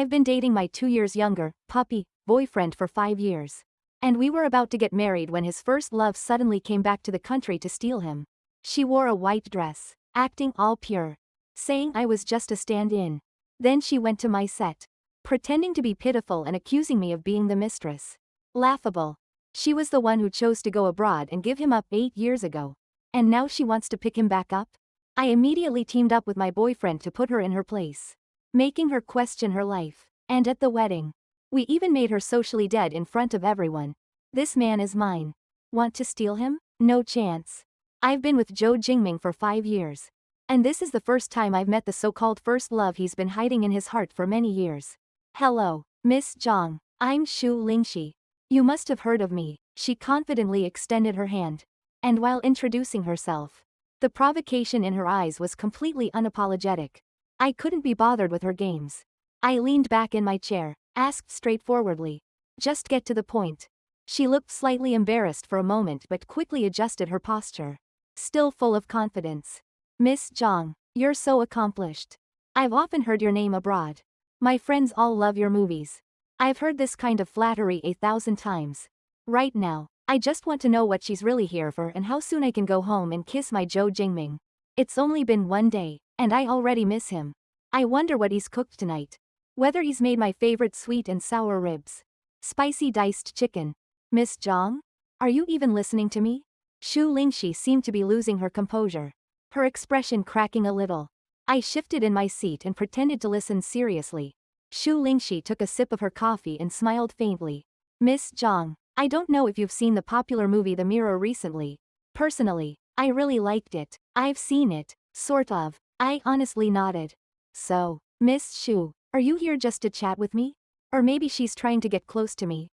I've been dating my 2 years younger, puppy, boyfriend for 5 years. And we were about to get married when his first love suddenly came back to the country to steal him. She wore a white dress, acting all pure, saying I was just a stand-in. Then she went to my set, pretending to be pitiful and accusing me of being the mistress. Laughable. She was the one who chose to go abroad and give him up 8 years ago. And now she wants to pick him back up? I immediately teamed up with my boyfriend to put her in her place, making her question her life. And at the wedding, we even made her socially dead in front of everyone. This man is mine. Want to steal him? No chance. I've been with Zhou Jingming for 5 years. And this is the first time I've met the so-called first love he's been hiding in his heart for many years. Hello, Miss Zhang. I'm Xu Lingxi. You must have heard of me. She confidently extended her hand. And while introducing herself, the provocation in her eyes was completely unapologetic. I couldn't be bothered with her games. I leaned back in my chair, asked straightforwardly. Just get to the point. She looked slightly embarrassed for a moment but quickly adjusted her posture, still full of confidence. Miss Zhang, you're so accomplished. I've often heard your name abroad. My friends all love your movies. I've heard this kind of flattery 1,000 times. Right now, I just want to know what she's really here for and how soon I can go home and kiss my Zhou Jingming. It's only been 1 day, and I already miss him. I wonder what he's cooked tonight. Whether he's made my favorite sweet and sour ribs, spicy diced chicken. Miss Zhang? Are you even listening to me? Xu Lingxi seemed to be losing her composure, her expression cracking a little. I shifted in my seat and pretended to listen seriously. Xu Lingxi took a sip of her coffee and smiled faintly. Miss Zhang, I don't know if you've seen the popular movie The Mirror recently. Personally, I really liked it. I've seen it, sort of. I honestly nodded. So, Miss Xu, are you here just to chat with me? Or maybe she's trying to get close to me?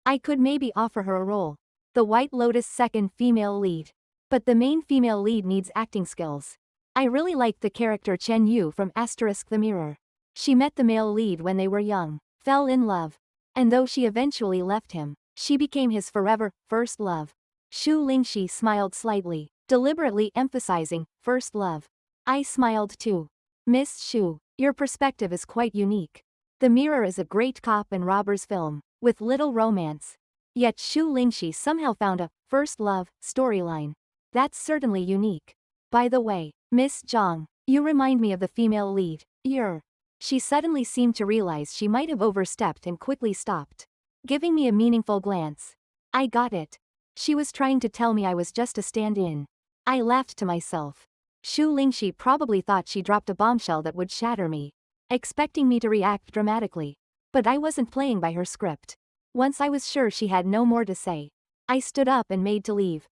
I could maybe offer her a role. The White Lotus second female lead. But the main female lead needs acting skills. I really liked the character Chen Yu from The Mirror. She met the male lead when they were young, fell in love. And though she eventually left him, she became his forever first love. Xu Lingxi smiled slightly, deliberately emphasizing first love. I smiled too. Miss Xu, your perspective is quite unique. The Mirror is a great cop and robbers film, with little romance. Yet Xu Lingxi somehow found a first love storyline. That's certainly unique. By the way, Miss Zhang, you remind me of the female lead. She suddenly seemed to realize she might have overstepped and quickly stopped, giving me a meaningful glance. I got it. She was trying to tell me I was just a stand-in. I laughed to myself. Xu Lingxi probably thought she dropped a bombshell that would shatter me, expecting me to react dramatically. But I wasn't playing by her script. Once I was sure she had no more to say, I stood up and made to leave.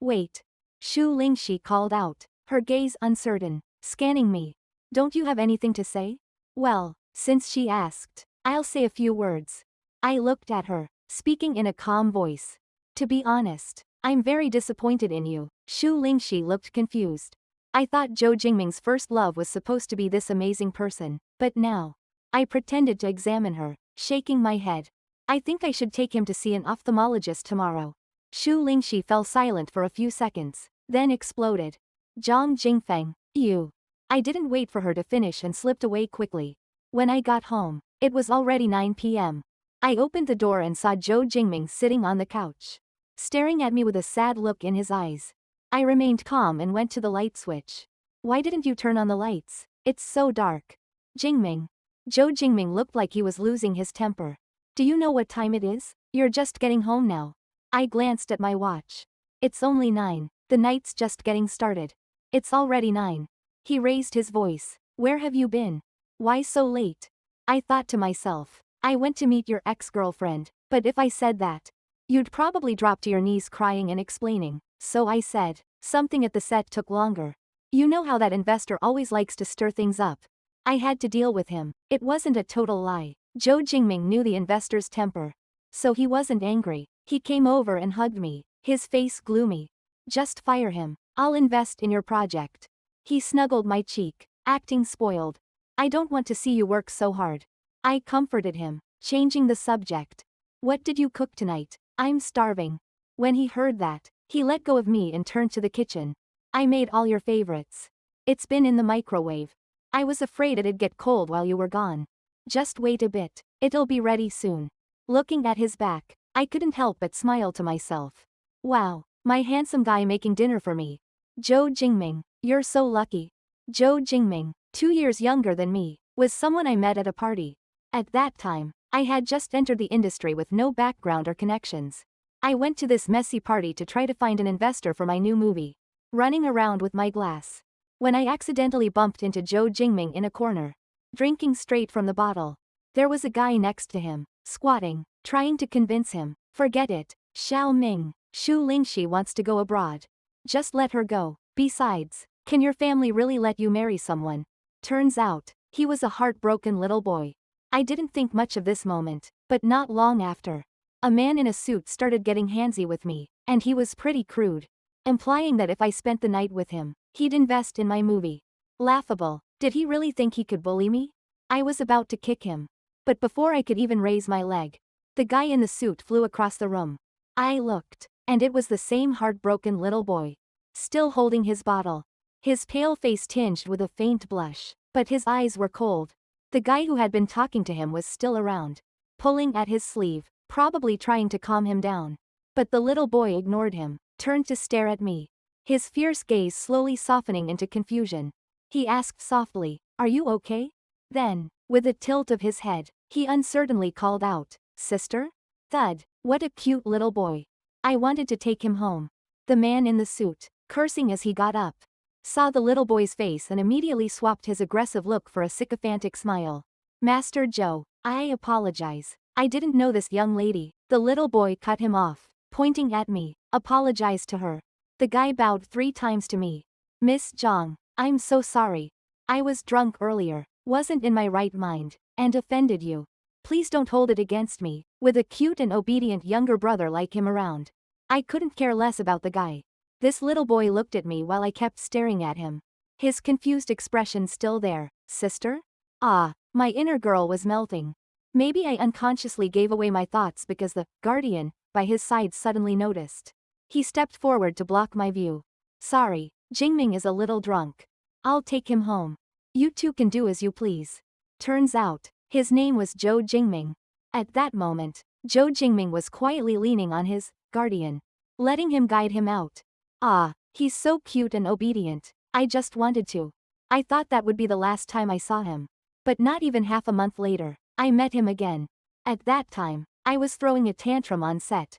Wait. Xu Lingxi called out, her gaze uncertain, scanning me. Don't you have anything to say? Well, since she asked, I'll say a few words. I looked at her, speaking in a calm voice. To be honest, I'm very disappointed in you. Xu Lingxi looked confused. I thought Zhou Jingming's first love was supposed to be this amazing person, but now. I pretended to examine her, shaking my head. I think I should take him to see an ophthalmologist tomorrow. Xu Lingxi fell silent for a few seconds, then exploded. Zhang Jingfeng, you. I didn't wait for her to finish and slipped away quickly. When I got home, it was already 9 p.m. I opened the door and saw Zhou Jingming sitting on the couch, staring at me with a sad look in his eyes. I remained calm and went to the light switch. Why didn't you turn on the lights? It's so dark. Jingming. Zhou Jingming looked like he was losing his temper. Do you know what time it is? You're just getting home now. I glanced at my watch. It's only 9. The night's just getting started. It's already 9. He raised his voice. Where have you been? Why so late? I thought to myself, I went to meet your ex-girlfriend, but if I said that, you'd probably drop to your knees crying and explaining. So I said, something at the set took longer. You know how that investor always likes to stir things up. I had to deal with him. It wasn't a total lie. Zhou Jingming knew the investor's temper. So he wasn't angry. He came over and hugged me, his face gloomy. Just fire him. I'll invest in your project. He snuggled my cheek, acting spoiled. I don't want to see you work so hard. I comforted him, changing the subject. What did you cook tonight? I'm starving. When he heard that, he let go of me and turned to the kitchen. I made all your favorites. It's been in the microwave. I was afraid it'd get cold while you were gone. Just wait a bit. It'll be ready soon. Looking at his back, I couldn't help but smile to myself. Wow, my handsome guy making dinner for me. Zhou Jingming, you're so lucky. Zhou Jingming, 2 years younger than me, was someone I met at a party. At that time, I had just entered the industry with no background or connections. I went to this messy party to try to find an investor for my new movie. Running around with my glass, when I accidentally bumped into Zhou Jingming in a corner, drinking straight from the bottle. There was a guy next to him, squatting, trying to convince him, forget it, Xiao Ming, Shu Lingxi wants to go abroad. Just let her go. Besides, can your family really let you marry someone? Turns out, he was a heartbroken little boy. I didn't think much of this moment, but not long after, a man in a suit started getting handsy with me, and he was pretty crude, implying that if I spent the night with him, he'd invest in my movie. Laughable. Did he really think he could bully me? I was about to kick him. But before I could even raise my leg, the guy in the suit flew across the room. I looked, and it was the same heartbroken little boy, still holding his bottle. His pale face tinged with a faint blush, but his eyes were cold. The guy who had been talking to him was still around, pulling at his sleeve, probably trying to calm him down. But the little boy ignored him, turned to stare at me, his fierce gaze slowly softening into confusion. He asked softly, "Are you okay?" Then, with a tilt of his head, he uncertainly called out, "Sister?" Thud, what a cute little boy. I wanted to take him home. The man in the suit, cursing as he got up, saw the little boy's face and immediately swapped his aggressive look for a sycophantic smile. "Master Joe, I apologize. I didn't know this young lady." The little boy cut him off, pointing at me. "Apologize to her." The guy bowed 3 times to me. "Miss Zhang, I'm so sorry. I was drunk earlier, wasn't in my right mind, and offended you. Please don't hold it against me." With a cute and obedient younger brother like him around, I couldn't care less about the guy. This little boy looked at me while I kept staring at him, his confused expression still there. "Sister?" Ah, my inner girl was melting. Maybe I unconsciously gave away my thoughts because the guardian by his side suddenly noticed. He stepped forward to block my view. "Sorry, Jingming is a little drunk. I'll take him home. You two can do as you please." Turns out, his name was Zhou Jingming. At that moment, Zhou Jingming was quietly leaning on his guardian, letting him guide him out. Ah, he's so cute and obedient. I just wanted to. I thought that would be the last time I saw him. But not even half a month later, I met him again. At that time, I was throwing a tantrum on set.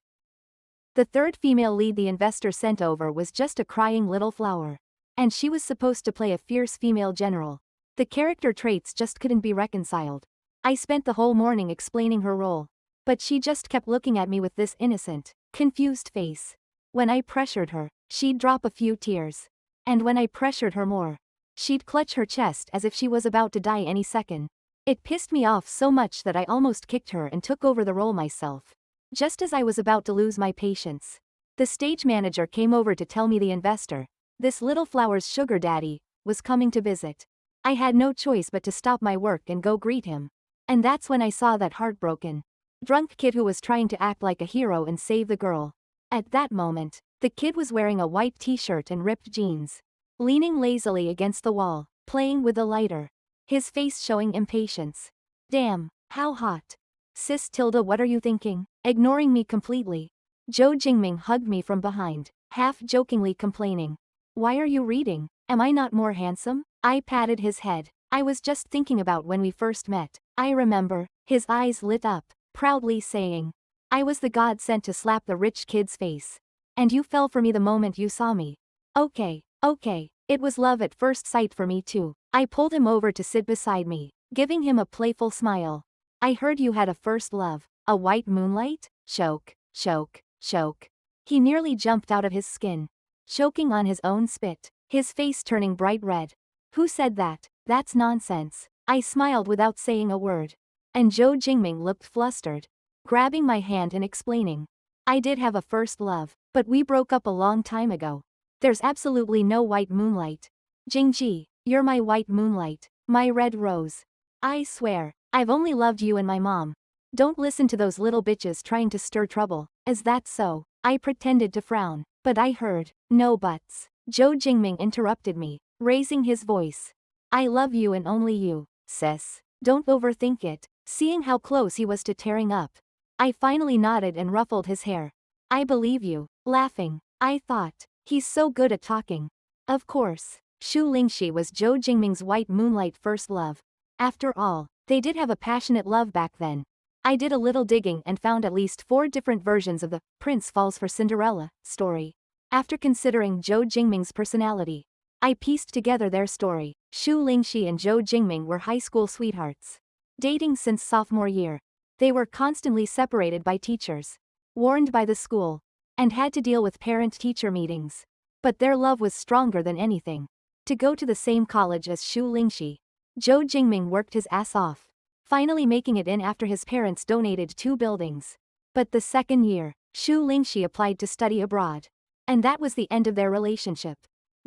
The third female lead the investor sent over was just a crying little flower. And she was supposed to play a fierce female general. The character traits just couldn't be reconciled. I spent the whole morning explaining her role. But she just kept looking at me with this innocent, confused face. When I pressured her, she'd drop a few tears. And when I pressured her more, she'd clutch her chest as if she was about to die any second. It pissed me off so much that I almost kicked her and took over the role myself. Just as I was about to lose my patience, the stage manager came over to tell me the investor, this little flower's sugar daddy, was coming to visit. I had no choice but to stop my work and go greet him. And that's when I saw that heartbroken, drunk kid who was trying to act like a hero and save the girl. At that moment, the kid was wearing a white t-shirt and ripped jeans, leaning lazily against the wall, playing with a lighter, his face showing impatience. "Damn, how hot. Sis Tilda, what are you thinking?" Ignoring me completely, Zhou Jingming hugged me from behind, half-jokingly complaining. "Why are you reading? Am I not more handsome?" I patted his head. "I was just thinking about when we first met." I remember, his eyes lit up, proudly saying, "I was the god sent to slap the rich kid's face. And you fell for me the moment you saw me." Okay. It was love at first sight for me too. I pulled him over to sit beside me, giving him a playful smile. "I heard you had a first love, a white moonlight?" Choke. He nearly jumped out of his skin, choking on his own spit, his face turning bright red. "Who said that? That's nonsense." I smiled without saying a word. And Zhou Jingming looked flustered, grabbing my hand and explaining. "I did have a first love, but we broke up a long time ago. There's absolutely no white moonlight. Jingji, you're my white moonlight, my red rose. I swear, I've only loved you and my mom. Don't listen to those little bitches trying to stir trouble." "Is that so?" I pretended to frown, but I heard, "No buts." Zhou Jingming interrupted me, raising his voice. "I love you and only you, sis. Don't overthink it. Seeing how close he was to tearing up, I finally nodded and ruffled his hair. I believe you. Laughing, I thought, he's so good at talking. Of course, Xu Lingxi was Zhou Jingming's white moonlight first love. After all, they did have a passionate love back then. I did a little digging and found at least 4 different versions of the Prince Falls for Cinderella story. After considering Zhou Jingming's personality, I pieced together their story. Xu Lingxi and Zhou Jingming were high school sweethearts, dating since sophomore year. They were constantly separated by teachers, warned by the school, and had to deal with parent-teacher meetings. But their love was stronger than anything. To go to the same college as Xu Lingxi, Zhou Jingming worked his ass off, finally making it in after his parents donated 2 buildings. But the second year, Xu Lingxi applied to study abroad. And that was the end of their relationship.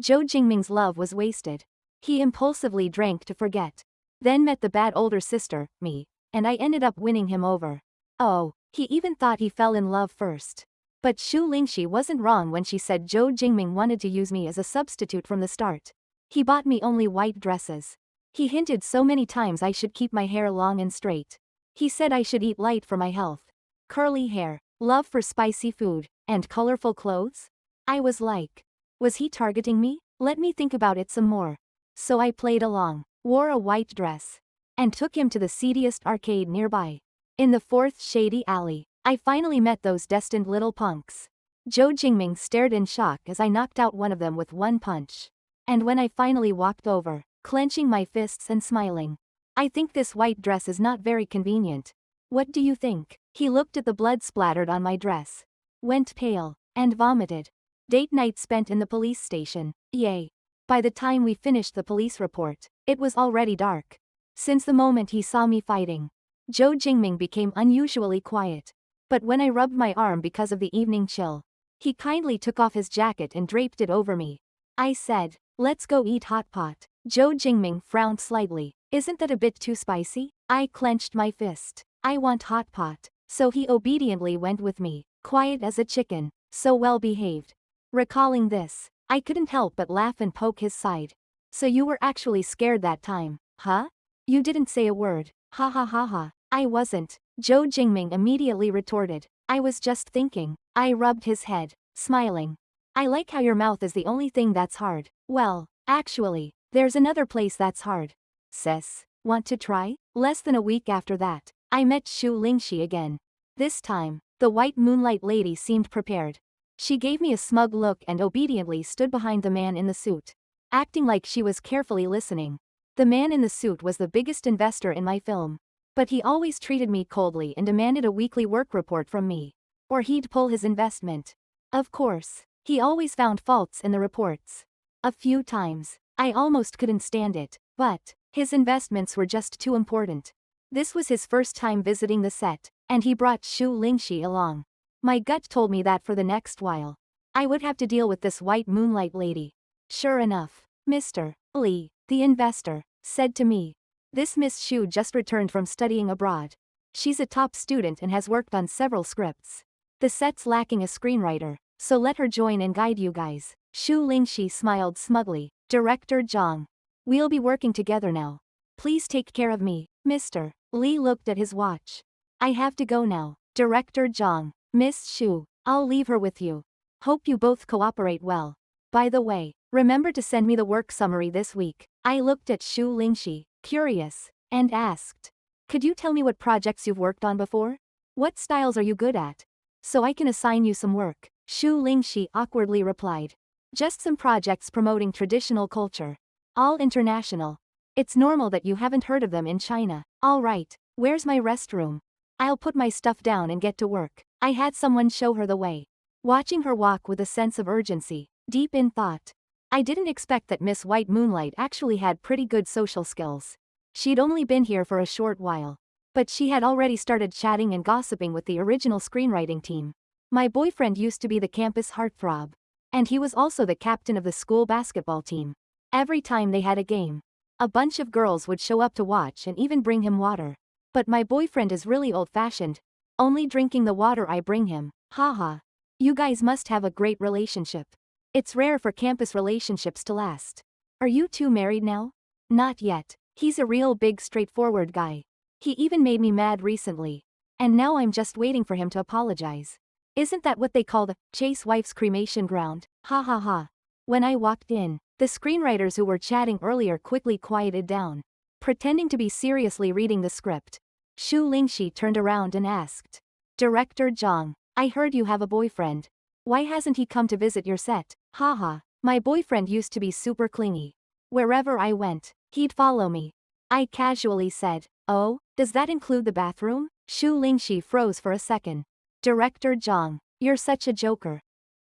Zhou Jingming's love was wasted. He impulsively drank to forget. Then met the bad older sister, me, and I ended up winning him over. Oh, he even thought he fell in love first. But Xu Lingxi wasn't wrong when she said Zhou Jingming wanted to use me as a substitute from the start. He bought me only white dresses. He hinted so many times I should keep my hair long and straight. He said I should eat light for my health. Curly hair, love for spicy food, and colorful clothes? I was like, was he targeting me? Let me think about it some more. So I played along, wore a white dress, and took him to the seediest arcade nearby. In the 4th shady alley, I finally met those destined little punks. Zhou Jingming stared in shock as I knocked out one of them with one punch. And when I finally walked over, clenching my fists and smiling, I think this white dress is not very convenient. What do you think? He looked at the blood splattered on my dress, went pale, and vomited. Date night spent in the police station. Yay. By the time we finished the police report, it was already dark. Since the moment he saw me fighting, Zhou Jingming became unusually quiet. But when I rubbed my arm because of the evening chill, he kindly took off his jacket and draped it over me. I said, let's go eat hot pot. Zhou Jingming frowned slightly. Isn't that a bit too spicy? I clenched my fist. I want hot pot. So he obediently went with me, quiet as a chicken, so well behaved. Recalling this, I couldn't help but laugh and poke his side. So you were actually scared that time, huh? You didn't say a word. Ha ha ha ha. I wasn't, Zhou Jingming immediately retorted. I was just thinking. I rubbed his head, smiling. I like how your mouth is the only thing that's hard. Well, actually, there's another place that's hard. Sis, want to try? Less than a week after that, I met Xu Lingxi again. This time, the white moonlight lady seemed prepared. She gave me a smug look and obediently stood behind the man in the suit, acting like she was carefully listening. The man in the suit was the biggest investor in my film. But he always treated me coldly and demanded a weekly work report from me, or he'd pull his investment. Of course, he always found faults in the reports. A few times, I almost couldn't stand it, but his investments were just too important. This was his first time visiting the set, and he brought Xu Lingxi along. My gut told me that for the next while, I would have to deal with this white moonlight lady. Sure enough, Mr. Li, the investor, said to me, this Miss Xu just returned from studying abroad. She's a top student and has worked on several scripts. The set's lacking a screenwriter, so let her join and guide you guys. Xu Lingxi smiled smugly. Director Zhang. We'll be working together now. Please take care of me, Mr. Li looked at his watch. I have to go now. Director Zhang. Miss Xu, I'll leave her with you. Hope you both cooperate well. By the way, remember to send me the work summary this week. I looked at Xu Lingxi, curious, and asked, could you tell me what projects you've worked on before? What styles are you good at? So I can assign you some work. Xu Lingxi awkwardly replied. Just some projects promoting traditional culture. All international. It's normal that you haven't heard of them in China. All right, where's my restroom? I'll put my stuff down and get to work. I had someone show her the way. Watching her walk with a sense of urgency, deep in thought. I didn't expect that Miss White Moonlight actually had pretty good social skills. She'd only been here for a short while, but she had already started chatting and gossiping with the original screenwriting team. My boyfriend used to be the campus heartthrob, and he was also the captain of the school basketball team. Every time they had a game, a bunch of girls would show up to watch and even bring him water. But my boyfriend is really old-fashioned, only drinking the water I bring him. Haha. You guys must have a great relationship. It's rare for campus relationships to last. Are you two married now? Not yet. He's a real big straightforward guy. He even made me mad recently. And now I'm just waiting for him to apologize. Isn't that what they call the Chase wife's cremation ground? Ha ha ha. When I walked in, the screenwriters who were chatting earlier quickly quieted down, pretending to be seriously reading the script. Shu Lingxi turned around and asked, Director Zhang, I heard you have a boyfriend. Why hasn't he come to visit your set? Haha, my boyfriend used to be super clingy. Wherever I went, he'd follow me. I casually said, oh, does that include the bathroom? Shu Lingxi froze for a second. Director Zhang, you're such a joker.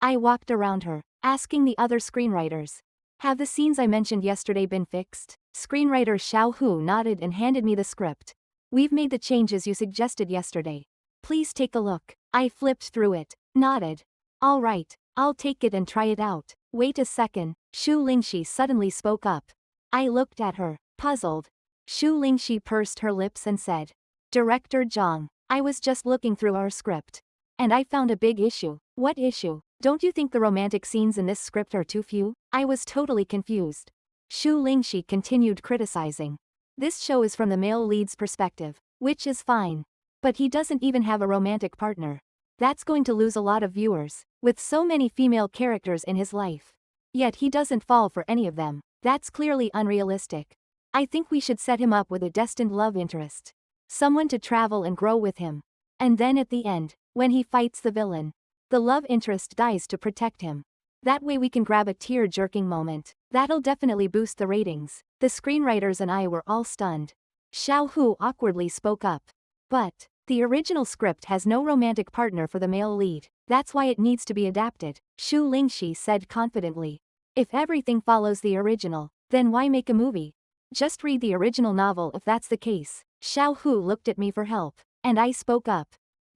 I walked around her, asking the other screenwriters, have the scenes I mentioned yesterday been fixed? Screenwriter Xiao Hu nodded and handed me the script. We've made the changes you suggested yesterday. Please take a look. I flipped through it, nodded. All right, I'll take it and try it out. Wait a second, Shu Lingxi suddenly spoke up. I looked at her, puzzled. Shu Lingxi pursed her lips and said, Director Zhang, I was just looking through our script. And I found a big issue. What issue? Don't you think the romantic scenes in this script are too few? I was totally confused. Shu Lingxi continued criticizing. This show is from the male lead's perspective, which is fine. But he doesn't even have a romantic partner. That's going to lose a lot of viewers, with so many female characters in his life. Yet he doesn't fall for any of them. That's clearly unrealistic. I think we should set him up with a destined love interest. Someone to travel and grow with him. And then at the end, when he fights the villain, the love interest dies to protect him. That way we can grab a tear-jerking moment. That'll definitely boost the ratings. The screenwriters and I were all stunned. Xiao Hu awkwardly spoke up. But the original script has no romantic partner for the male lead. That's why it needs to be adapted, Shu Lingxi said confidently. If everything follows the original, then why make a movie? Just read the original novel if that's the case. Xiao Hu looked at me for help, and I spoke up.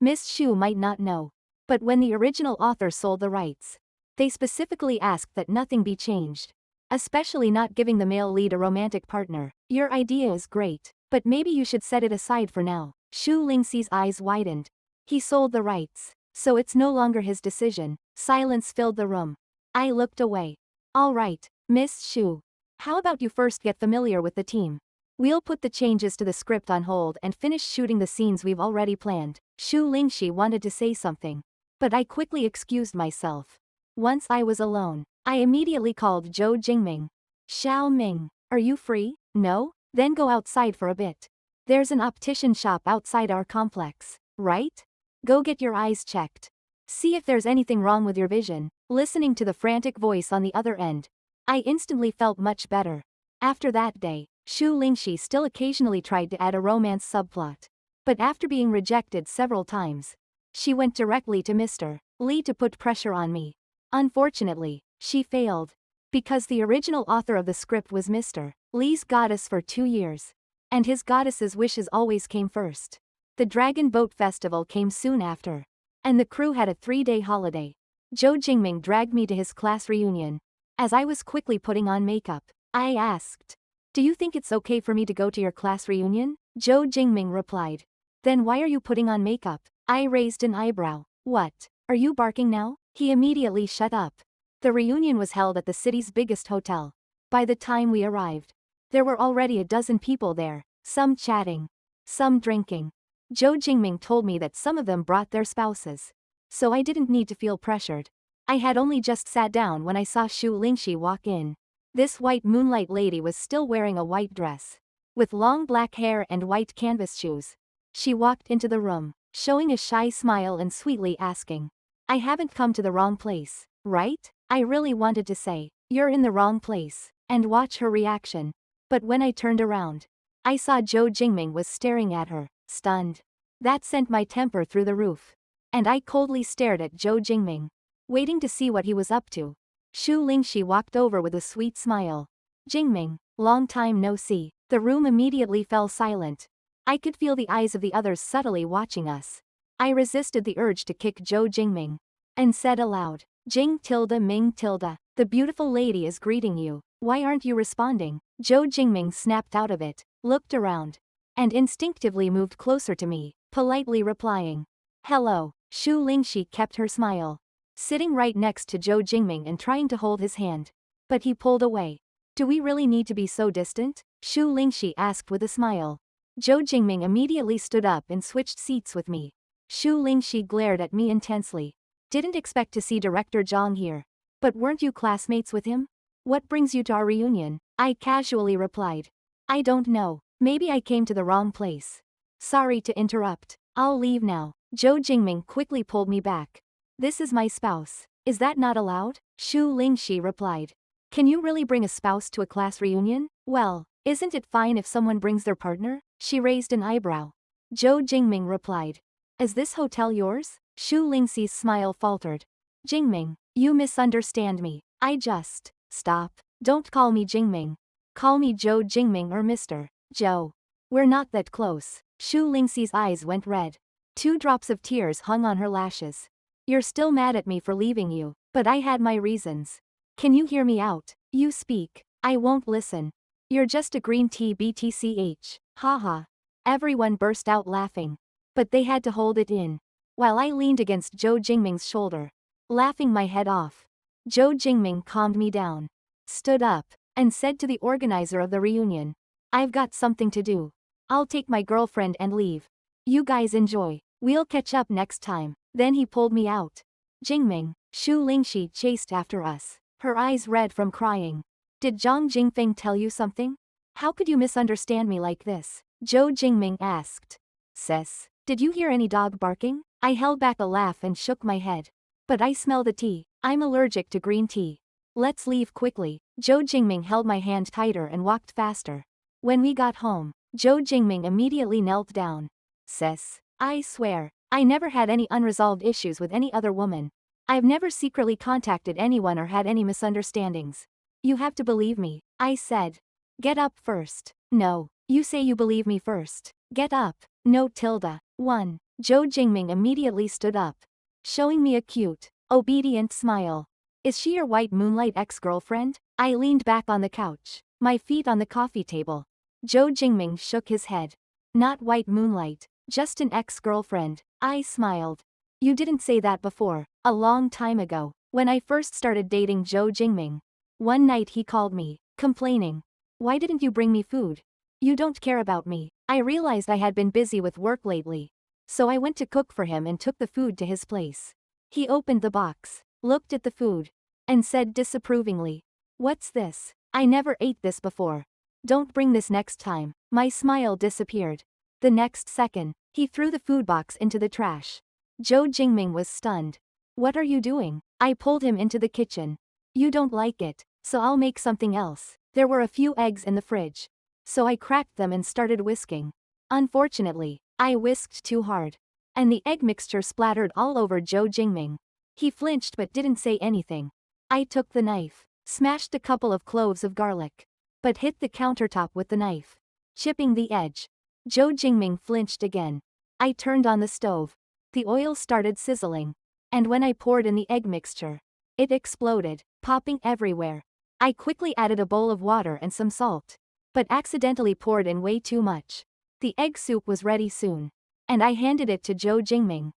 Miss Shu might not know, but when the original author sold the rights, they specifically asked that nothing be changed. Especially not giving the male lead a romantic partner. Your idea is great, but maybe you should set it aside for now. Shu Lingxi's eyes widened. He sold the rights, so it's no longer his decision. Silence filled the room. I looked away. All right, Miss Shu. How about you first get familiar with the team? We'll put the changes to the script on hold and finish shooting the scenes we've already planned. Shu Lingxi wanted to say something, but I quickly excused myself. Once I was alone, I immediately called Zhou Jingming. Xiao Ming, are you free? No? Then go outside for a bit. There's an optician shop outside our complex, right? Go get your eyes checked. See if there's anything wrong with your vision. Listening to the frantic voice on the other end, I instantly felt much better. After that day, Shu Lingxi still occasionally tried to add a romance subplot. But after being rejected several times, she went directly to Mr. Li to put pressure on me. Unfortunately, she failed. Because the original author of the script was Mr. Li's goddess for 2 years. And his goddess's wishes always came first. The Dragon Boat Festival came soon after. And the crew had a 3-day holiday. Zhou Jingming dragged me to his class reunion. As I was quickly putting on makeup, I asked, do you think it's okay for me to go to your class reunion? Zhou Jingming replied. Then why are you putting on makeup? I raised an eyebrow. What? Are you barking now? He immediately shut up. The reunion was held at the city's biggest hotel. By the time we arrived, there were already a dozen people there, some chatting, some drinking. Zhou Jingming told me that some of them brought their spouses. So I didn't need to feel pressured. I had only just sat down when I saw Shu Lingxi walk in. This white moonlight lady was still wearing a white dress, with long black hair and white canvas shoes. She walked into the room, showing a shy smile and sweetly asking, I haven't come to the wrong place, right? I really wanted to say, you're in the wrong place, and watch her reaction. But when I turned around, I saw Zhou Jingming was staring at her, stunned. That sent my temper through the roof. And I coldly stared at Zhou Jingming, waiting to see what he was up to. Shu Lingxi walked over with a sweet smile. Jingming, long time no see. The room immediately fell silent. I could feel the eyes of the others subtly watching us. I resisted the urge to kick Zhou Jingming, and said aloud, Jing tilde Ming tilde, the beautiful lady is greeting you. Why aren't you responding? Zhou Jingming snapped out of it, looked around, and instinctively moved closer to me, politely replying, hello. Shu Lingxi kept her smile, sitting right next to Zhou Jingming and trying to hold his hand. But he pulled away. Do we really need to be so distant? Shu Lingxi asked with a smile. Zhou Jingming immediately stood up and switched seats with me. Shu Lingxi glared at me intensely. Didn't expect to see Director Zhang here. But weren't you classmates with him? What brings you to our reunion? I casually replied. I don't know. Maybe I came to the wrong place. Sorry to interrupt. I'll leave now. Zhou Jingming quickly pulled me back. This is my spouse. Is that not allowed? Shu Lingxi replied. Can you really bring a spouse to a class reunion? Well, isn't it fine if someone brings their partner? She raised an eyebrow. Zhou Jingming replied. Is this hotel yours? Shu Lingxi's smile faltered. Jingming, you misunderstand me. I just... Stop. Don't call me Jingming. Call me Zhou Jingming or Mr. Zhou. We're not that close. Shu Lingxi's eyes went red. 2 drops of tears hung on her lashes. You're still mad at me for leaving you, but I had my reasons. Can you hear me out? You speak. I won't listen. You're just a green tea BTCH. Haha. Everyone burst out laughing. But they had to hold it in. While I leaned against Zhou Jingming's shoulder, laughing my head off. Zhou Jingming calmed me down, stood up, and said to the organizer of the reunion, I've got something to do. I'll take my girlfriend and leave. You guys enjoy. We'll catch up next time. Then he pulled me out. Jingming, Shu Lingxi chased after us, her eyes red from crying. Did Zhang Jingfeng tell you something? How could you misunderstand me like this? Zhou Jingming asked. Sis, did you hear any dog barking? I held back a laugh and shook my head. But I smell the tea. I'm allergic to green tea. Let's leave quickly. Zhou Jingming held my hand tighter and walked faster. When we got home, Zhou Jingming immediately knelt down. Sis, I swear, I never had any unresolved issues with any other woman. I've never secretly contacted anyone or had any misunderstandings. You have to believe me, I said. Get up first. No, you say you believe me first. Get up. No tilde. 1. Zhou Jingming immediately stood up, showing me a cute, obedient smile. Is she your white moonlight ex-girlfriend? I leaned back on the couch, my feet on the coffee table. Zhou Jingming shook his head. Not white moonlight, just an ex-girlfriend. I smiled. You didn't say that before, a long time ago, when I first started dating Zhou Jingming. One night he called me, complaining. Why didn't you bring me food? You don't care about me. I realized I had been busy with work lately. So I went to cook for him and took the food to his place. He opened the box, looked at the food, and said disapprovingly, What's this? I never ate this before. Don't bring this next time. My smile disappeared. The next second, he threw the food box into the trash. Zhou Jingming was stunned. What are you doing? I pulled him into the kitchen. You don't like it, so I'll make something else. There were a few eggs in the fridge. So I cracked them and started whisking. Unfortunately, I whisked too hard. And the egg mixture splattered all over Zhou Jingming. He flinched but didn't say anything. I took the knife, smashed a couple of cloves of garlic, but hit the countertop with the knife, chipping the edge. Zhou Jingming flinched again. I turned on the stove. The oil started sizzling. And when I poured in the egg mixture, it exploded, popping everywhere. I quickly added a bowl of water and some salt, but accidentally poured in way too much. The egg soup was ready soon, and I handed it to Zhou Jingming.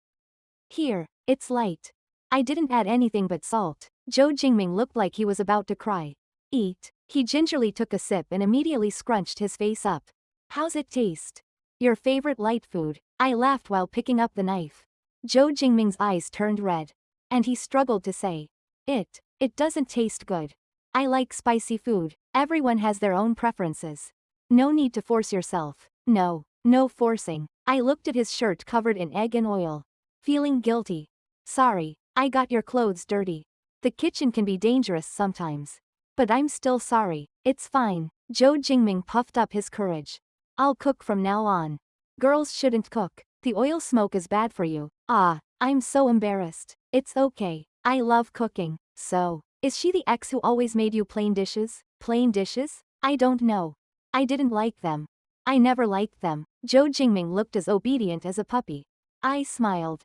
Here, it's light. I didn't add anything but salt. Zhou Jingming looked like he was about to cry. Eat. He gingerly took a sip and immediately scrunched his face up. How's it taste? Your favorite light food. I laughed while picking up the knife. Zhou Jingming's eyes turned red, and he struggled to say, It doesn't taste good. I like spicy food. Everyone has their own preferences. No need to force yourself. No forcing. I looked at his shirt covered in egg and oil, feeling guilty. Sorry, I got your clothes dirty. The kitchen can be dangerous sometimes. But I'm still sorry. It's fine. Zhou Jingming puffed up his courage. I'll cook from now on. Girls shouldn't cook. The oil smoke is bad for you. Ah, I'm so embarrassed. It's okay. I love cooking. So, is she the ex who always made you plain dishes? Plain dishes? I don't know. I didn't like them. I never liked them. Zhou Jingming looked as obedient as a puppy. I smiled.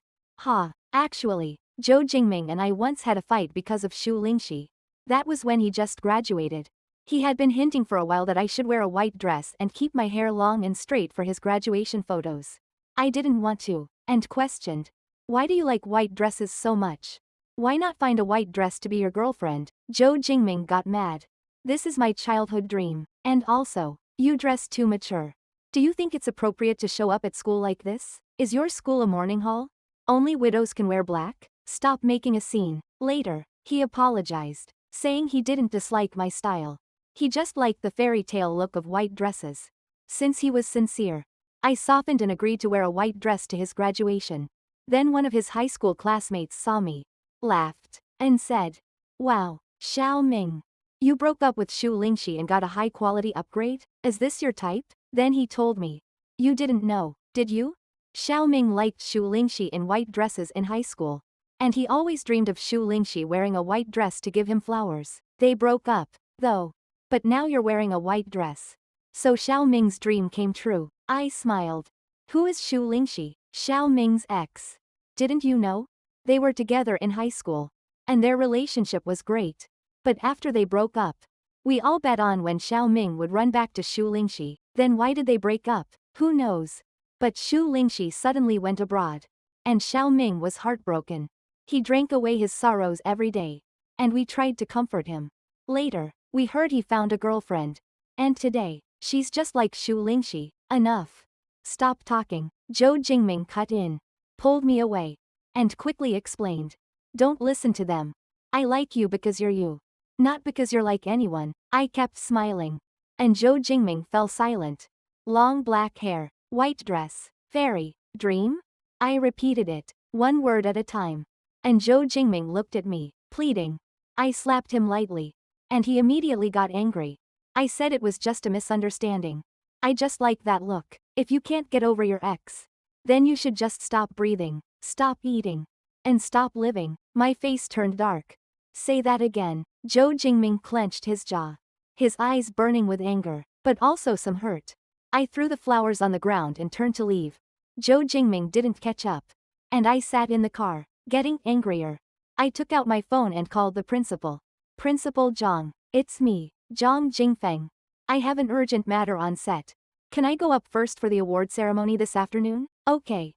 Actually, Zhou Jingming and I once had a fight because of Shu Lingxi. That was when he just graduated. He had been hinting for a while that I should wear a white dress and keep my hair long and straight for his graduation photos. I didn't want to, and questioned. Why do you like white dresses so much? Why not find a white dress to be your girlfriend? Zhou Jingming got mad. This is my childhood dream. And also, You dress too mature. Do you think it's appropriate to show up at school like this? Is your school a mourning hall? Only widows can wear black? Stop making a scene. Later, he apologized, saying he didn't dislike my style. He just liked the fairy tale look of white dresses. Since he was sincere, I softened and agreed to wear a white dress to his graduation. Then one of his high school classmates saw me, laughed, and said, "Wow, Xiao Ming. You broke up with Xu Lingxi and got a high-quality upgrade? Is this your type?" Then he told me, "You didn't know, did you?" Xiao Ming liked Xu Lingxi in white dresses in high school. And he always dreamed of Xu Lingxi wearing a white dress to give him flowers. They broke up, though. But now you're wearing a white dress. So Xiao Ming's dream came true. I smiled. Who is Xu Lingxi? Xiao Ming's ex. Didn't you know? They were together in high school. And their relationship was great. But after they broke up, we all bet on when Xiao Ming would run back to Xu Lingxi. Then why did they break up? Who knows? But Xu Lingxi suddenly went abroad. And Xiao Ming was heartbroken. He drank away his sorrows every day. And we tried to comfort him. Later, we heard he found a girlfriend. And today, she's just like Xu Lingxi. Enough. Stop talking. Zhou Jingming cut in, pulled me away, and quickly explained. Don't listen to them. I like you because you're you. Not because you're like anyone. I kept smiling. And Zhou Jingming fell silent. Long black hair, white dress, fairy, dream? I repeated it, one word at a time. And Zhou Jingming looked at me, pleading. I slapped him lightly. And he immediately got angry. I said it was just a misunderstanding. I just like that look. If you can't get over your ex, then you should just stop breathing, stop eating, and stop living. My face turned dark. Say that again. Zhou Jingming clenched his jaw, his eyes burning with anger, but also some hurt. I threw the flowers on the ground and turned to leave. Zhou Jingming didn't catch up. And I sat in the car, getting angrier. I took out my phone and called the principal. Principal Zhang, it's me, Zhang Jingfeng. I have an urgent matter on set. Can I go up first for the award ceremony this afternoon? Okay,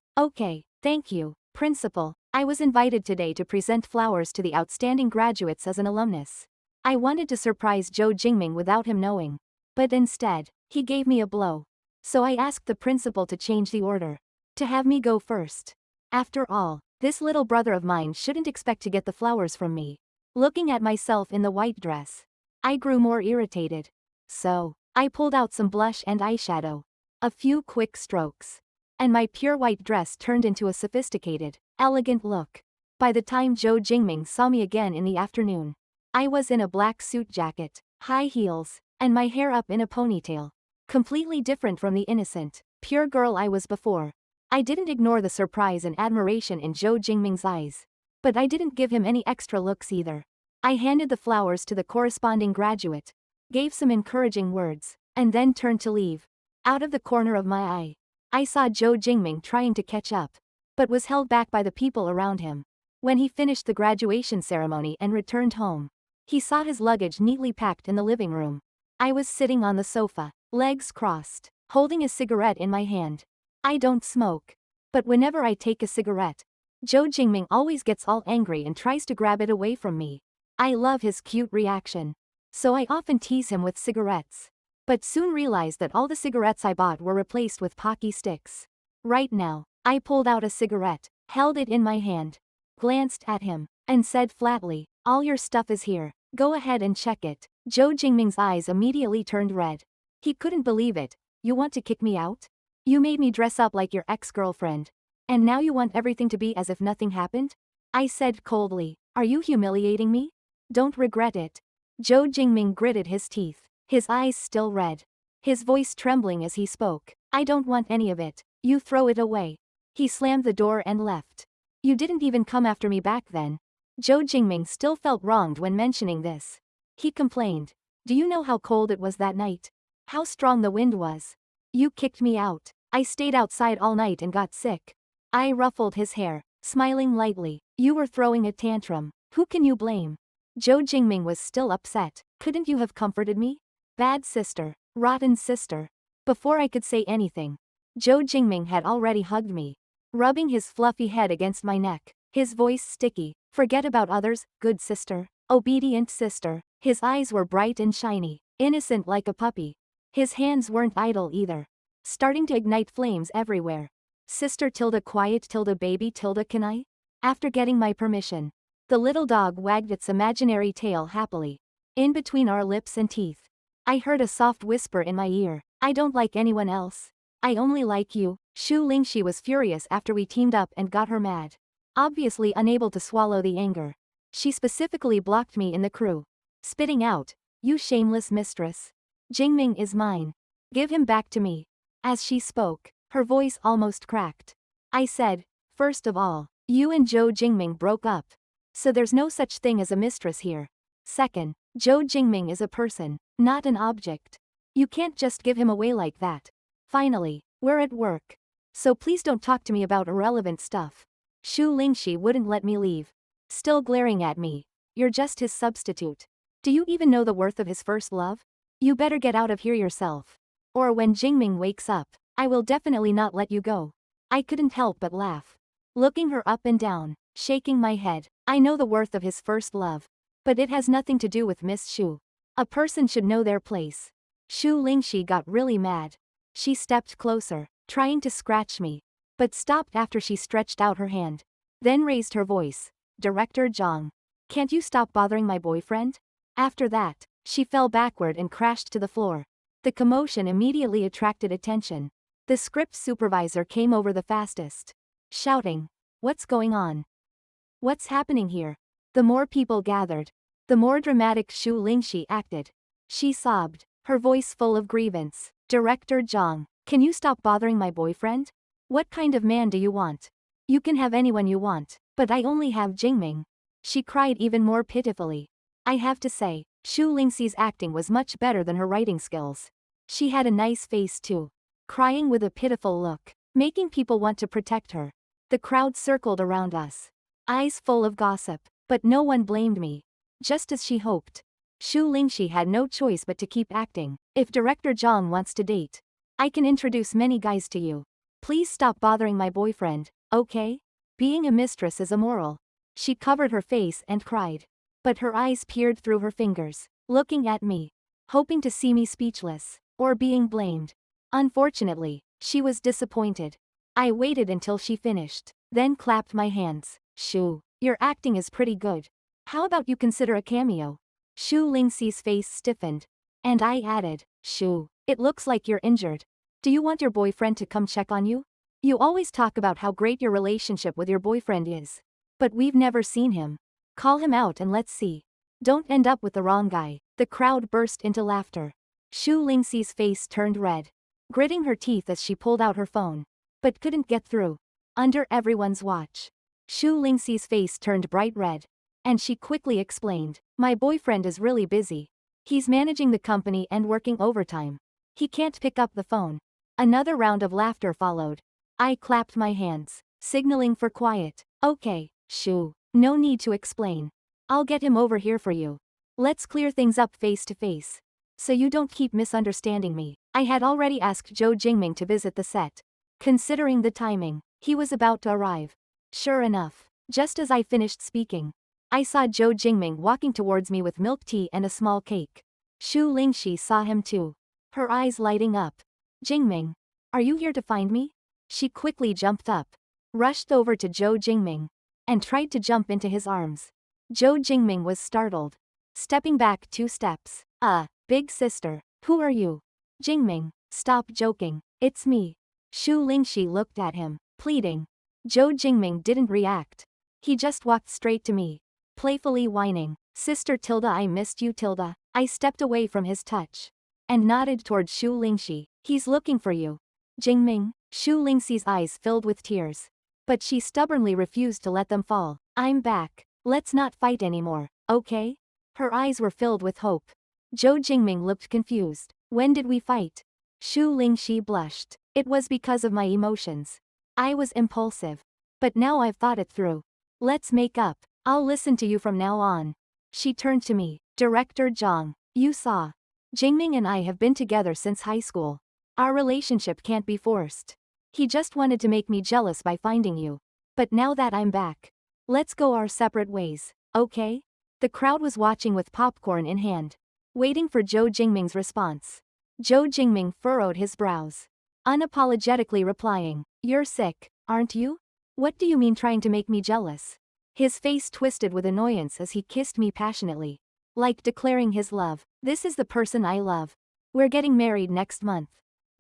thank you, principal. I was invited today to present flowers to the outstanding graduates as an alumnus. I wanted to surprise Zhou Jingming without him knowing. But instead, he gave me a blow. So I asked the principal to change the order. To have me go first. After all, this little brother of mine shouldn't expect to get the flowers from me. Looking at myself in the white dress, I grew more irritated. So, I pulled out some blush and eyeshadow. A few quick strokes. And my pure white dress turned into a sophisticated, elegant look. By the time Zhou Jingming saw me again in the afternoon, I was in a black suit jacket, high heels, and my hair up in a ponytail. Completely different from the innocent, pure girl I was before. I didn't ignore the surprise and admiration in Zhou Jingming's eyes. But I didn't give him any extra looks either. I handed the flowers to the corresponding graduate, gave some encouraging words, and then turned to leave. Out of the corner of my eye, I saw Zhou Jingming trying to catch up, but was held back by the people around him. When he finished the graduation ceremony and returned home, he saw his luggage neatly packed in the living room. I was sitting on the sofa, legs crossed, holding a cigarette in my hand. I don't smoke. But whenever I take a cigarette, Zhou Jingming always gets all angry and tries to grab it away from me. I love his cute reaction. So I often tease him with cigarettes. But soon realized that all the cigarettes I bought were replaced with Pocky sticks. Right now, I pulled out a cigarette, held it in my hand, glanced at him, and said flatly, all your stuff is here, go ahead and check it. Zhou Jingming's eyes immediately turned red. He couldn't believe it. You want to kick me out? You made me dress up like your ex-girlfriend. And now you want everything to be as if nothing happened? I said coldly, are you humiliating me? Don't regret it. Zhou Jingming gritted his teeth, his eyes still red, his voice trembling as he spoke. I don't want any of it. You throw it away. He slammed the door and left. You didn't even come after me back then. Zhou Jingming still felt wronged when mentioning this. He complained. Do you know how cold it was that night? How strong the wind was? You kicked me out. I stayed outside all night and got sick. I ruffled his hair, smiling lightly. You were throwing a tantrum. Who can you blame? Zhou Jingming was still upset. Couldn't you have comforted me? Bad sister. Rotten sister. Before I could say anything, Zhou Jingming had already hugged me, rubbing his fluffy head against my neck, his voice sticky. Forget about others, good sister. Obedient sister. His eyes were bright and shiny, innocent like a puppy. His hands weren't idle either. Starting to ignite flames everywhere. Sister Tilda, quiet Tilda, baby Tilda, can I? After getting my permission. The little dog wagged its imaginary tail happily. In between our lips and teeth. I heard a soft whisper in my ear. I don't like anyone else. I only like you. Shu Lingxi was furious after we teamed up and got her mad. Obviously unable to swallow the anger. She specifically blocked me in the crew. Spitting out, you shameless mistress. Jingming is mine. Give him back to me. As she spoke, her voice almost cracked. I said, first of all, you and Zhou Jingming broke up. So there's no such thing as a mistress here. Second, Zhou Jingming is a person, not an object. You can't just give him away like that. Finally, we're at work. So please don't talk to me about irrelevant stuff. Shu Lingxi wouldn't let me leave. Still glaring at me. You're just his substitute. Do you even know the worth of his first love? You better get out of here yourself. Or when Jingming wakes up, I will definitely not let you go. I couldn't help but laugh. Looking her up and down, shaking my head. I know the worth of his first love. But it has nothing to do with Miss Shu. A person should know their place. Shu Lingxi got really mad. She stepped closer, trying to scratch me. But stopped after she stretched out her hand. Then raised her voice. Director Zhang. Can't you stop bothering my boyfriend? After that, she fell backward and crashed to the floor. The commotion immediately attracted attention. The script supervisor came over the fastest. Shouting. What's going on? What's happening here? The more people gathered, the more dramatic Shu Lingxi acted. She sobbed, her voice full of grievance. Director Zhang, can you stop bothering my boyfriend? What kind of man do you want? You can have anyone you want, but I only have Jingming. She cried even more pitifully. I have to say, Shu Lingxi's acting was much better than her writing skills. She had a nice face too. Crying with a pitiful look, making people want to protect her. The crowd circled around us. Eyes full of gossip, but no one blamed me. Just as she hoped. Shu Lingxi had no choice but to keep acting. If Director Zhang wants to date, I can introduce many guys to you. Please stop bothering my boyfriend, okay? Being a mistress is immoral. She covered her face and cried. But her eyes peered through her fingers, looking at me, hoping to see me speechless, or being blamed. Unfortunately, she was disappointed. I waited until she finished, then clapped my hands. Shu, your acting is pretty good. How about you consider a cameo? Shu Lingxi's face stiffened. And I added, Shu, it looks like you're injured. Do you want your boyfriend to come check on you? You always talk about how great your relationship with your boyfriend is. But we've never seen him. Call him out and let's see. Don't end up with the wrong guy. The crowd burst into laughter. Shu Lingxi's face turned red, gritting her teeth as she pulled out her phone. But couldn't get through. Under everyone's watch. Shu Lingxi's face turned bright red. And she quickly explained, my boyfriend is really busy. He's managing the company and working overtime. He can't pick up the phone. Another round of laughter followed. I clapped my hands, signaling for quiet. Okay, Shu, no need to explain. I'll get him over here for you. Let's clear things up face to face. So you don't keep misunderstanding me. I had already asked Zhou Jingming to visit the set. Considering the timing, he was about to arrive. Sure enough, just as I finished speaking, I saw Zhou Jingming walking towards me with milk tea and a small cake. Shu Lingxi saw him too. Her eyes lighting up. Jingming, are you here to find me? She quickly jumped up, rushed over to Zhou Jingming, and tried to jump into his arms. Zhou Jingming was startled, stepping back 2 steps. Big sister, who are you? Jingming, stop joking, it's me. Shu Lingxi looked at him, pleading. Zhou Jingming didn't react. He just walked straight to me, playfully whining, Sister Tilda, I missed you Tilda. I stepped away from his touch and nodded toward Shu Lingxi. He's looking for you. Jingming, Shu Lingxi's eyes filled with tears. But she stubbornly refused to let them fall. I'm back. Let's not fight anymore, okay? Her eyes were filled with hope. Zhou Jingming looked confused. When did we fight? Shu Lingxi blushed. It was because of my emotions. I was impulsive. But now I've thought it through. Let's make up. I'll listen to you from now on. She turned to me. Director Zhang, you saw. Jingming and I have been together since high school. Our relationship can't be forced. He just wanted to make me jealous by finding you. But now that I'm back, let's go our separate ways, okay? The crowd was watching with popcorn in hand, waiting for Zhou Jingming's response. Zhou Jingming furrowed his brows, unapologetically replying, "You're sick, aren't you? What do you mean trying to make me jealous?" His face twisted with annoyance as he kissed me passionately, like declaring his love. "This is the person I love. We're getting married next month.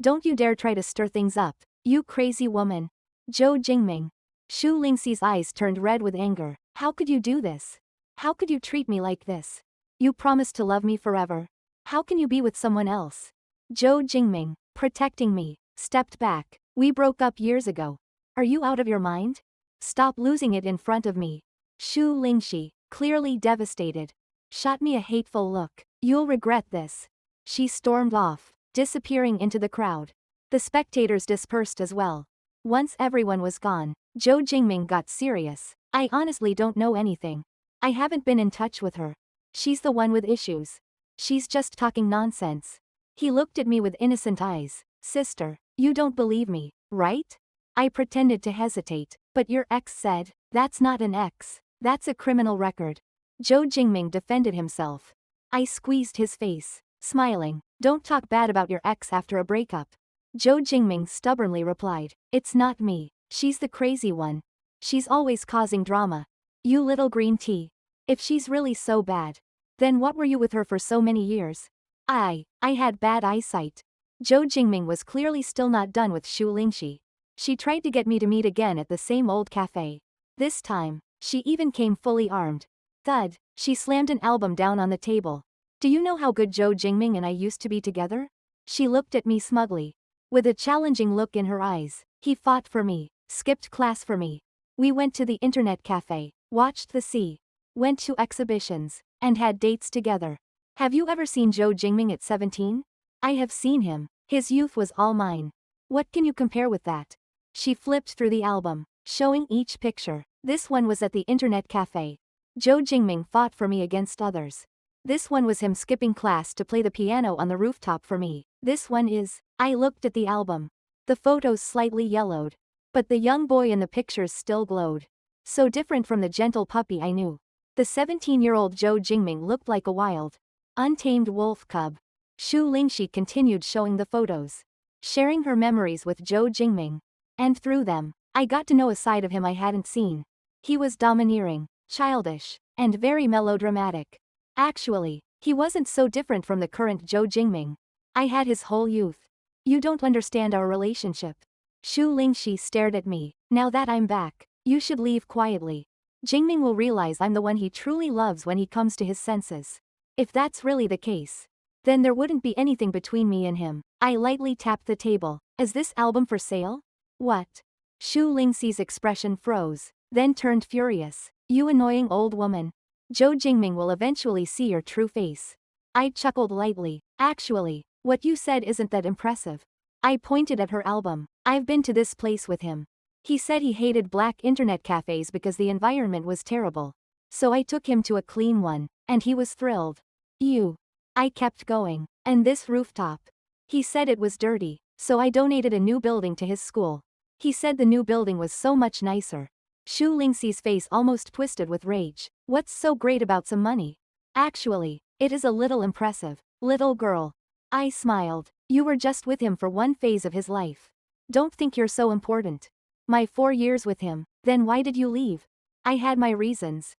Don't you dare try to stir things up, you crazy woman." Zhou Jingming. Shu Lingxi's eyes turned red with anger. "How could you do this? How could you treat me like this? You promised to love me forever. How can you be with someone else?" Zhou Jingming, protecting me, stepped back. "We broke up years ago. Are you out of your mind? Stop losing it in front of me." Shu Lingxi, clearly devastated, shot me a hateful look. "You'll regret this." She stormed off, disappearing into the crowd. The spectators dispersed as well. Once everyone was gone, Zhou Jingming got serious. "I honestly don't know anything. I haven't been in touch with her. She's the one with issues. She's just talking nonsense." He looked at me with innocent eyes. "Sister, you don't believe me, right?" I pretended to hesitate, "But your ex said." "That's not an ex. That's a criminal record." Zhou Jingming defended himself. I squeezed his face, smiling. "Don't talk bad about your ex after a breakup." Zhou Jingming stubbornly replied, "It's not me. She's the crazy one. She's always causing drama. You little green tea. If she's really so bad, then what were you with her for so many years?" I had bad eyesight." Zhou Jingming was clearly still not done with Shu Lingxi. She tried to get me to meet again at the same old cafe. This time, she even came fully armed. Thud, she slammed an album down on the table. "Do you know how good Zhou Jingming and I used to be together?" She looked at me smugly, with a challenging look in her eyes. "He fought for me, skipped class for me. We went to the internet cafe, watched the sea, went to exhibitions, and had dates together. Have you ever seen Zhou Jingming at 17? I have seen him. His youth was all mine. What can you compare with that?" She flipped through the album, showing each picture. "This one was at the internet cafe. Zhou Jingming fought for me against others. This one was him skipping class to play the piano on the rooftop for me. This one is..." I looked at the album. The photos slightly yellowed, but the young boy in the pictures still glowed. So different from the gentle puppy I knew. The 17-year-old Zhou Jingming looked like a wild, untamed wolf cub. Shu Lingxi continued showing the photos, sharing her memories with Zhou Jingming. And through them, I got to know a side of him I hadn't seen. He was domineering, childish, and very melodramatic. Actually, he wasn't so different from the current Zhou Jingming. I had his whole youth. "You don't understand our relationship." Shu Lingxi stared at me. "Now that I'm back, you should leave quietly. Jingming will realize I'm the one he truly loves when he comes to his senses. If that's really the case, then there wouldn't be anything between me and him." I lightly tapped the table. "Is this album for sale?" "What?" Shu Lingxi's expression froze, then turned furious. "You annoying old woman. Zhou Jingming will eventually see your true face." I chuckled lightly. "Actually, what you said isn't that impressive." I pointed at her album. "I've been to this place with him. He said he hated black internet cafes because the environment was terrible. So I took him to a clean one, and he was thrilled." "You." I kept going. "And this rooftop. He said it was dirty, so I donated a new building to his school. He said the new building was so much nicer." Shu Lingxi's face almost twisted with rage. "What's so great about some money? Actually, it is a little impressive, little girl." I smiled. "You were just with him for one phase of his life. Don't think you're so important." "My 4 years with him, then why did you leave?" "I had my reasons."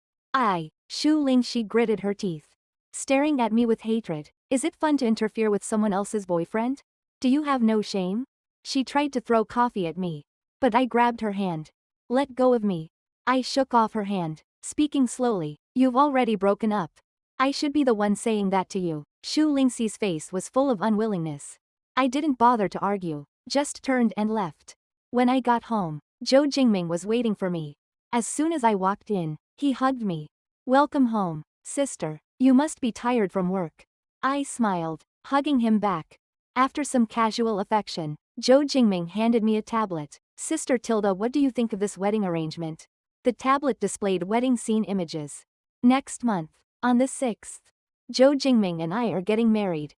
Shu Lingxi gritted her teeth, staring at me with hatred. "Is it fun to interfere with someone else's boyfriend? Do you have no shame?" She tried to throw coffee at me, but I grabbed her hand. "Let go of me." I shook off her hand, speaking slowly. "You've already broken up. I should be the one saying that to you." Shu Lingxi's face was full of unwillingness. I didn't bother to argue, just turned and left. When I got home, Zhou Jingming was waiting for me. As soon as I walked in, he hugged me. "Welcome home, sister. You must be tired from work." I smiled, hugging him back. After some casual affection, Zhou Jingming handed me a tablet. "Sister Tilda, what do you think of this wedding arrangement?" The tablet displayed wedding scene images. "Next month, on the 6th, Zhou Jingming and I are getting married."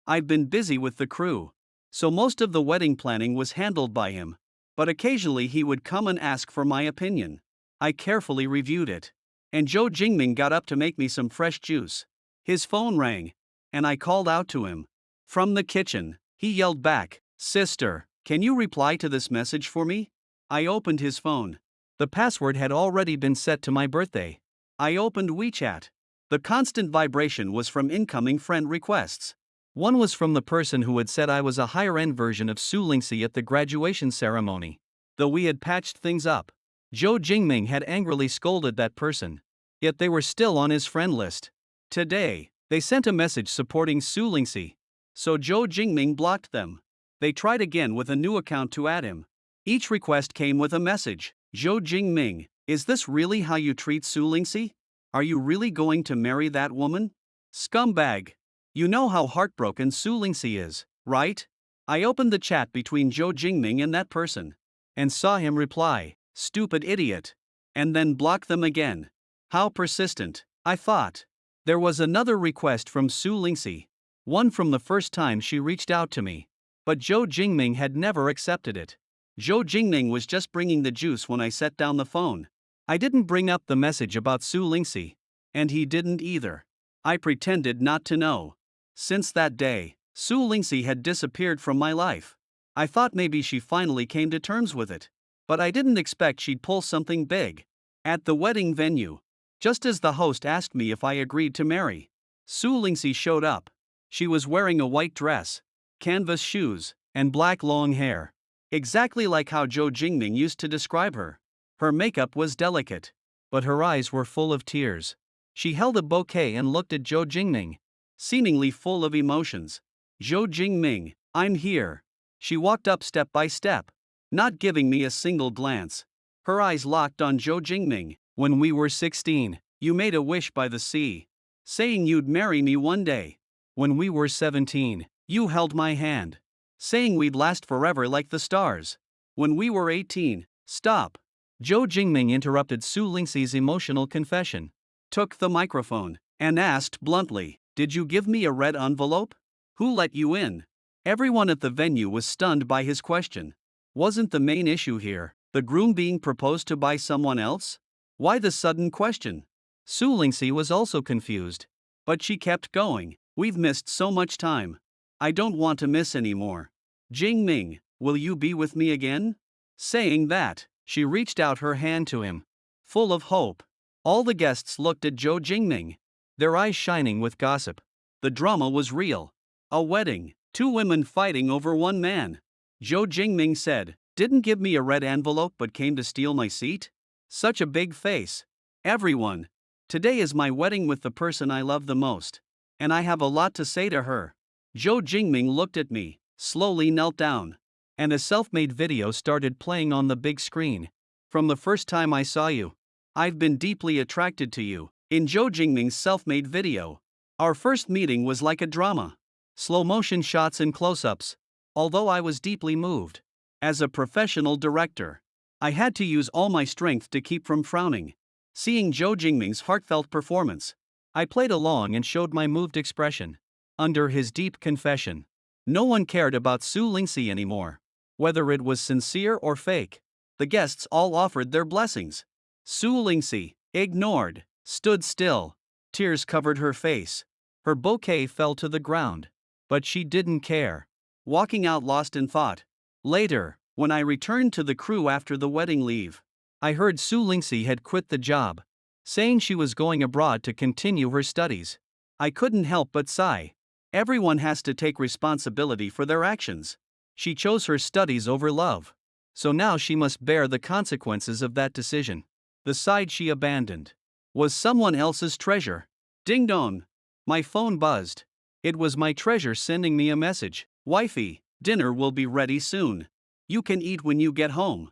I've been busy with the crew, so most of the wedding planning was handled by him, but occasionally he would come and ask for my opinion. I carefully reviewed it, and Zhou Jingming got up to make me some fresh juice. His phone rang, and I called out to him. From the kitchen, he yelled back, "Sister, can you reply to this message for me?" I opened his phone. The password had already been set to my birthday. I opened WeChat. The constant vibration was from incoming friend requests. One was from the person who had said I was a higher-end version of Su Lingxi at the graduation ceremony. Though we had patched things up, Zhou Jingming had angrily scolded that person. Yet they were still on his friend list. Today, they sent a message supporting Su Lingxi. So Zhou Jingming blocked them. They tried again with a new account to add him. Each request came with a message. "Zhou Jingming, is this really how you treat Su Lingxi? Are you really going to marry that woman? Scumbag. You know how heartbroken Su Lingxi is, right?" I opened the chat between Zhou Jingming and that person. And saw him reply, "Stupid idiot." And then block them again. How persistent, I thought. There was another request from Su Lingxi. One from the first time she reached out to me. But Zhou Jingming had never accepted it. Zhou Jingming was just bringing the juice when I set down the phone. I didn't bring up the message about Su Lingxi. And he didn't either. I pretended not to know. Since that day, Su Lingxi had disappeared from my life. I thought maybe she finally came to terms with it. But I didn't expect she'd pull something big. At the wedding venue, just as the host asked me if I agreed to marry, Su Lingxi showed up. She was wearing a white dress, canvas shoes, and black long hair. Exactly like how Zhou Jingming used to describe her. Her makeup was delicate, but her eyes were full of tears. She held a bouquet and looked at Zhou Jingming, seemingly full of emotions. "Zhou Jingming, I'm here." She walked up step by step, not giving me a single glance. Her eyes locked on Zhou Jingming. "When we were 16, you made a wish by the sea, saying you'd marry me one day. When we were 17, you held my hand, saying we'd last forever like the stars. When we were 18, stop." Zhou Jingming interrupted Su Lingxi's emotional confession, took the microphone, and asked bluntly, "Did you give me a red envelope? Who let you in?" Everyone at the venue was stunned by his question. Wasn't the main issue here the groom being proposed to by someone else? Why the sudden question? Su Lingxi was also confused. But she kept going. "We've missed so much time. I don't want to miss any more. Jingming, will you be with me again?" Saying that, she reached out her hand to him, full of hope. All the guests looked at Zhou Jingming, their eyes shining with gossip. The drama was real. A wedding, two women fighting over one man. Zhou Jingming said, "Didn't give me a red envelope but came to steal my seat?" Such a big face. "Everyone, today is my wedding with the person I love the most. And I have a lot to say to her." Zhou Jingming looked at me, slowly knelt down. And a self-made video started playing on the big screen. "From the first time I saw you, I've been deeply attracted to you." In Zhou Jingming's self-made video, our first meeting was like a drama. Slow motion shots and close-ups. Although I was deeply moved. As a professional director, I had to use all my strength to keep from frowning. Seeing Zhou Jingming's heartfelt performance, I played along and showed my moved expression. Under his deep confession, no one cared about Su Lingxi anymore. Whether it was sincere or fake, the guests all offered their blessings. Su Lingxi, ignored, stood still. Tears covered her face. Her bouquet fell to the ground. But she didn't care. Walking out lost in thought. Later, when I returned to the crew after the wedding leave, I heard Su Lingxi had quit the job, saying she was going abroad to continue her studies. I couldn't help but sigh. Everyone has to take responsibility for their actions. She chose her studies over love. So now she must bear the consequences of that decision. The side she abandoned was someone else's treasure. Ding dong. My phone buzzed. It was my treasure sending me a message. "Wifey, dinner will be ready soon. You can eat when you get home."